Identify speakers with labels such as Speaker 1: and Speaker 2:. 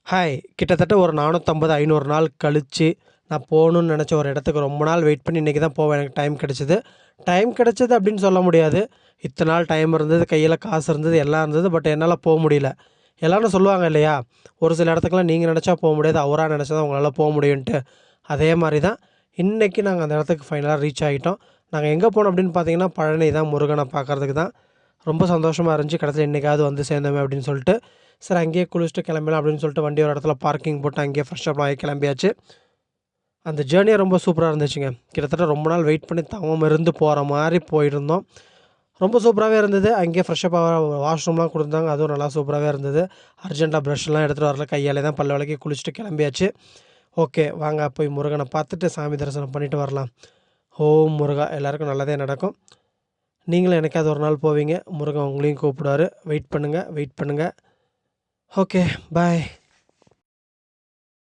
Speaker 1: Hi! கிட்டத்தட்ட ஒரு 450, 500 நாள் கழிச்சு, நான் போணும்னு நெனச்ச ஒரு இடத்துக்கு ரொம்ப நாள் வெயிட் பண்ணி இன்னைக்கு தான் எனக்கு டைம் கெடச்சது. டைம் கெடச்சது அப்படின்னு சொல்ல முடியாது. இத்தன நாள் டைம் இருந்தது, கையில காசு இருந்தது, எல்லாம் இருந்தது. பட் என்னால முடியல. எல்லாரும் சொல்லுவாங்க இல்லையா? ஒரு சில இடத்துக்குலாம் நீங்க நெனச்சா முடியாது. அவரா நெனச்சா தான் உங்களால முடியுன்ட்டு. அதே மாரி தான் இன்னைக்கு நாங்க அந்த இடத்துக்கு ஃபைனலா ரீச் ஆயிட்டோம். நாங்க எங்க போனோம் அப்படின்னு பார்த்தீங்கன்னா, பழனி தான் முருகன பார்க்கறதுக்கு தான். ரொம்ப சந்தோஷமா இருந்துச்சு. கடைசில இன்னைக்காவது வந்து சேர்ந்தோமே அப்படின்னு சொல்லிட்டு. சரி அங்கேயே குளிச்சுட்டு கிளம்பலாம் அப்படின்னு சொல்லிட்டு வண்டி ஒரு இடத்துல பார்க்கிங் போட்டு அங்கேயே ஃப்ரெஷ் அப்லாம் ஆகி கிளம்பியாச்சு. அந்த ஜேர்னியே ரொம்ப சூப்பரா இருந்துச்சுங்க. கிட்டத்தட்ட ரொம்ப நாள் வெயிட் பண்ணி தவம் இருந்து போற மாரி போயிருந்தோம். ரொம்ப சூப்பராவே இருந்தது. அங்கேயே ஃப்ரெஷ் அப் ஆக வாஷ்ரூம்லாம் குடுத்தாங்க. அதுவும் நல்லா சூப்பராவே இருந்தது. அர்ஜென்ட்டா பிரஷ்லாம் எடுத்துட்டு வரல. கையாலே தான் பல் வெளக்கி குளிச்சுட்டு கிளம்பியாச்சு. ஓகே. வாங்க போய் முருகன பார்த்துட்டு சாமி தரிசனம் பண்ணிட்டு வரலாம். ஓம் முருகா! எல்லாருக்கும் நல்லதே நடக்கும். நீங்களும் என்னைக்காவது ஒரு நாள் போவீங்க. முருகன் உங்களையும் கூப்பிடுவாரு. வெயிட் பண்ணுங்க, வெயிட் பண்ணுங்க. ஓகே. பாய்.